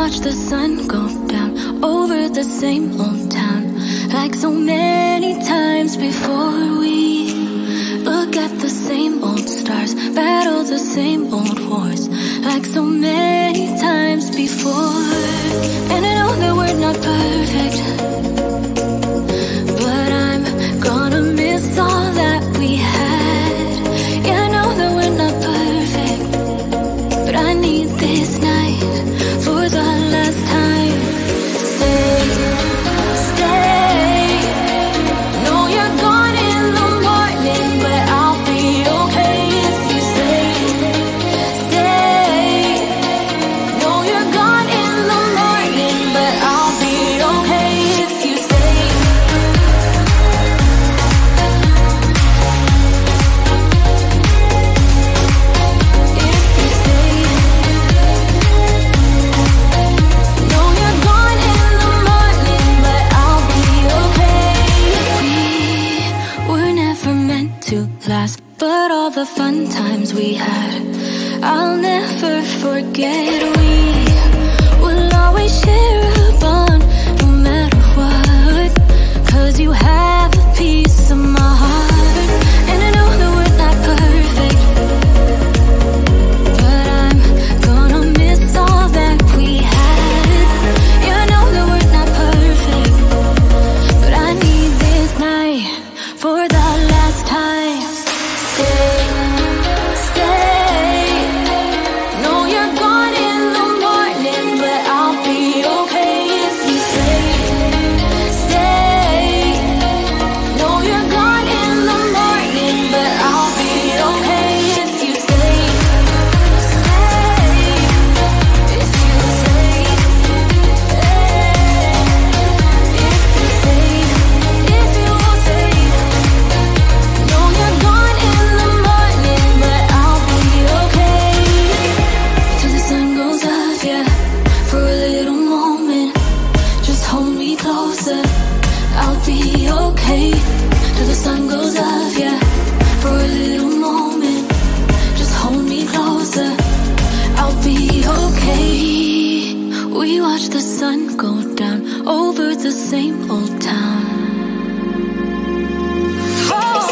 watch the sun go down over the same old town, like so many times before. We look at the same old stars, battle the same old wars, like so many times before. And I know that we're not perfect, but I'm gonna miss all that we had. Yeah, I know that we're not perfect, but I need this night for the last time. Stay, stay. Know you're gone in the morning, but I'll be okay if you stay. Stay. Know you're gone in the morning, but I'll be okay if you stay. If you stay. Know you're gone in the morning, but I'll be okay. We were never meant to last, but all the fun times we had, I'll never forget. We will always share a bond, no matter what, 'cause you have a piece of my heart. And I know that we're not perfect, but I'm gonna miss all that we had. Yeah, I know that we're not perfect, but I need this night for the last time. Stay, stay. Know you're gone in the morning, but I'll be okay if you stay. Stay. Know you're gone in the morning, but I'll be okay if you stay. Stay. If you stay. If you stay. If you stay. Know you're gone in the morning, but I'll be okay. Till the sun goes up, yeah, for a little moment. Just hold me closer, I'll be okay. Till the sun goes up, yeah, for a little moment. Just hold me closer, I'll be okay. We watch the sun go down over the same old town.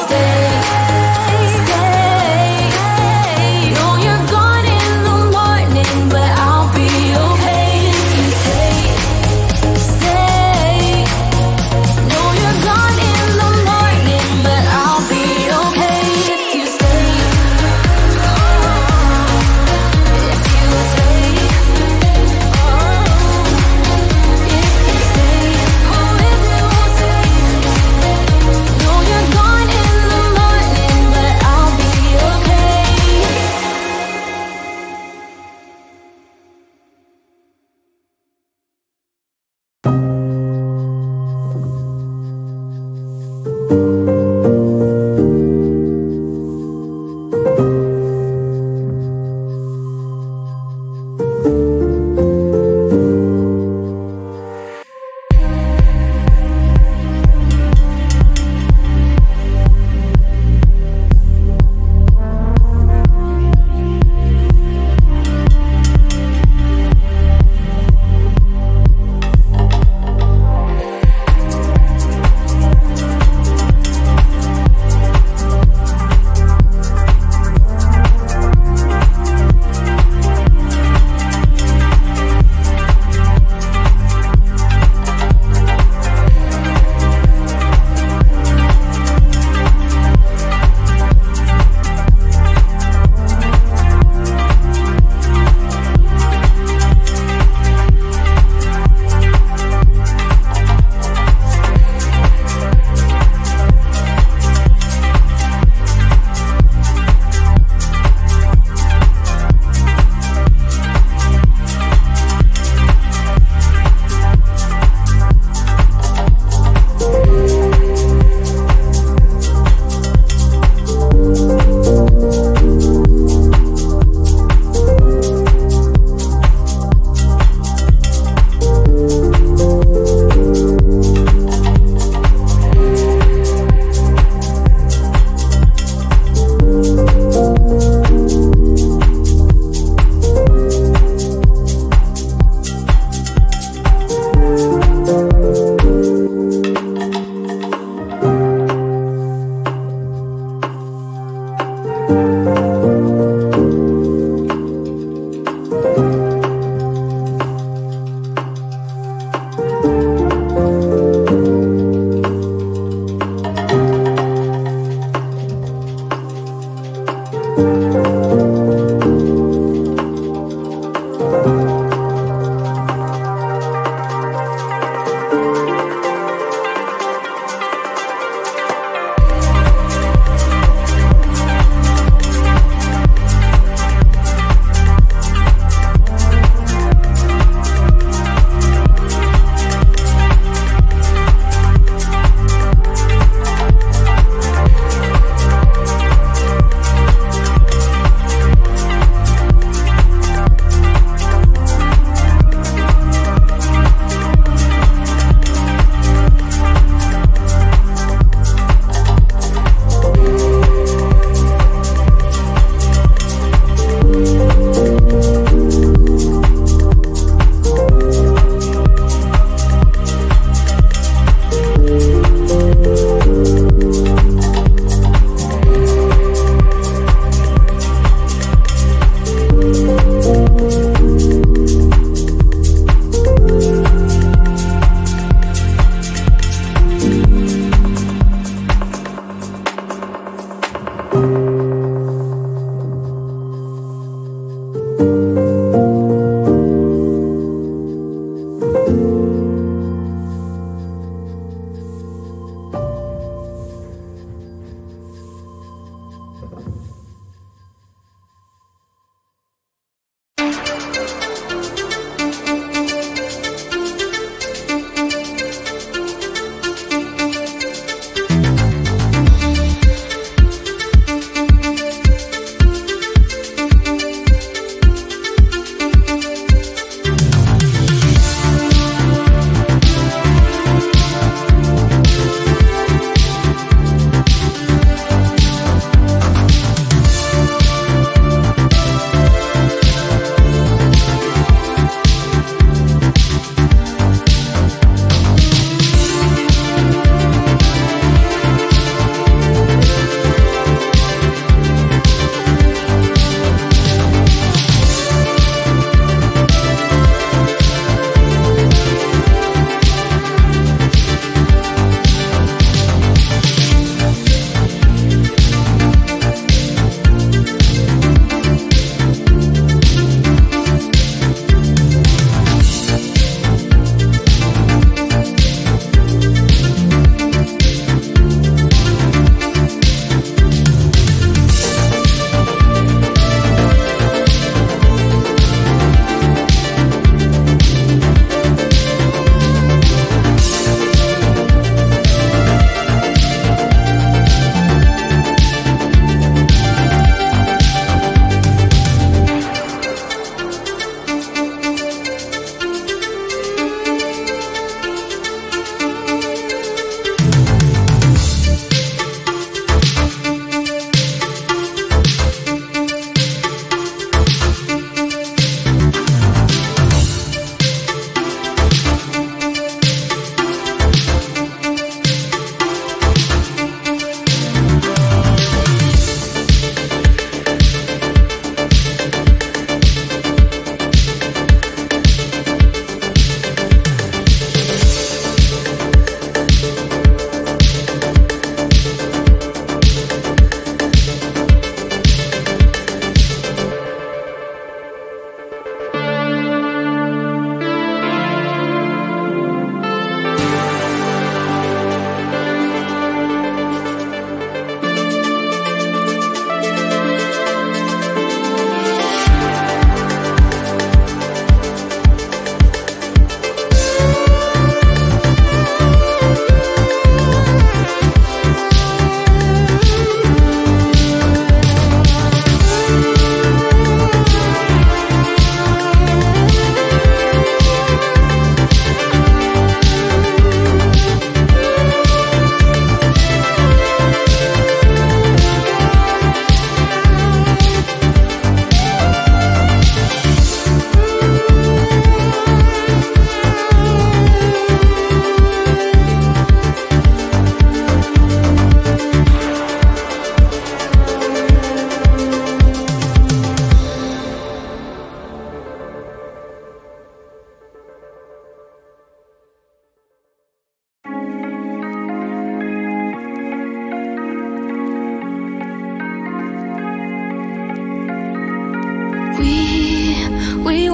Stay, stay. Know you're gone in the morning, but I'll be okay if you stay. Stay. Know you're gone in the morning, but I'll be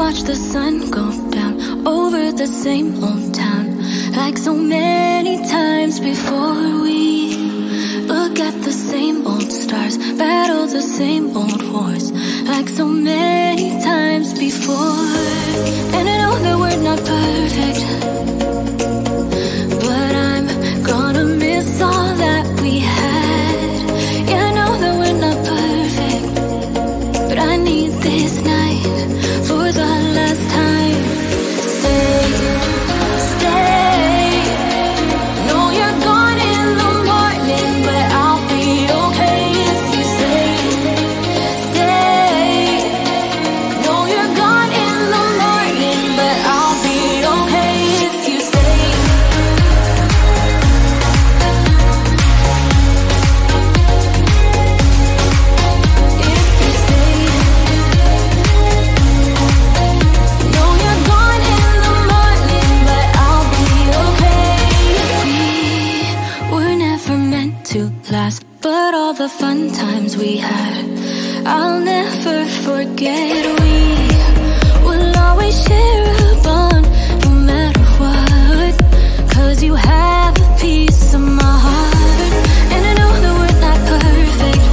watch the sun go down over the same old town, like so many times before. We look at the same old stars, battle the same old wars, like so many times before. And I know that we're not perfect, but I'm gonna miss all that we had. Yeah, I know that we're not perfect, but I need this night for the last time. Stay, stay. No, you're gone in the morning, but I'll be okay if you stay. Stay. No, you're gone in the morning, but I'll be okay if you stay. If you stay. No, you're gone in the morning, but I'll be okay. We were never meant to last, but all the fun times we had, I'll never forget. We will always share a bond, no matter what, 'cause you have a piece of my heart. And I know that we're not perfect,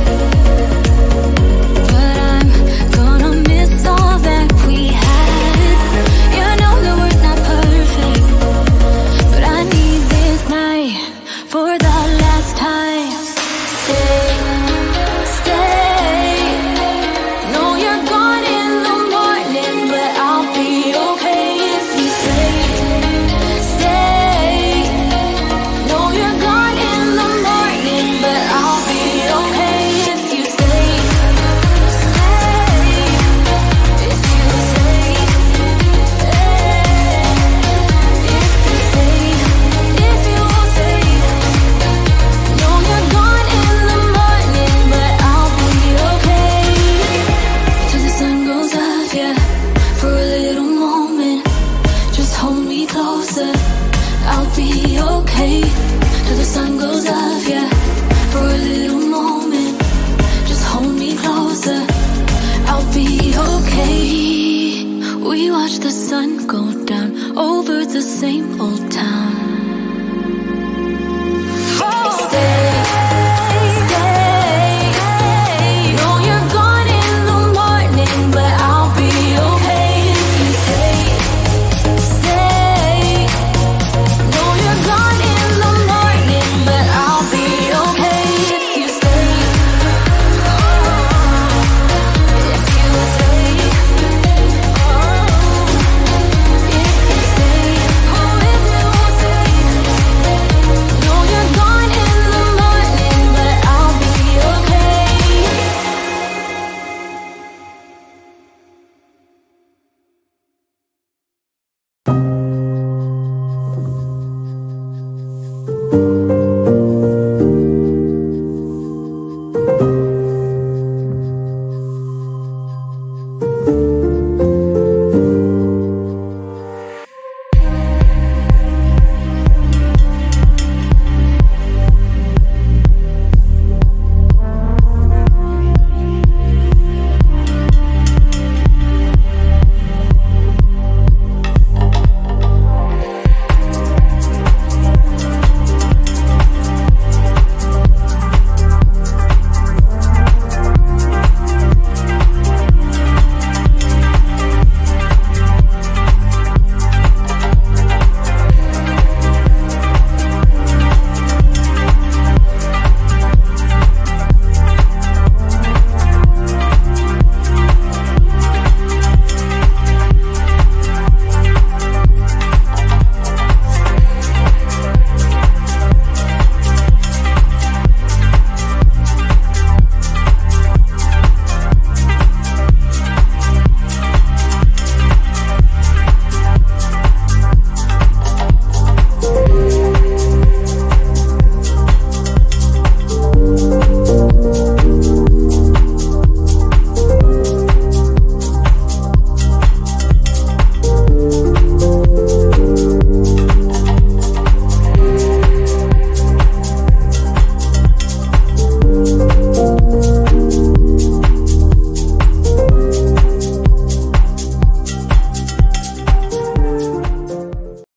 but I'm gonna miss all that we had. Yeah, I know that we're not perfect, but I need this night for the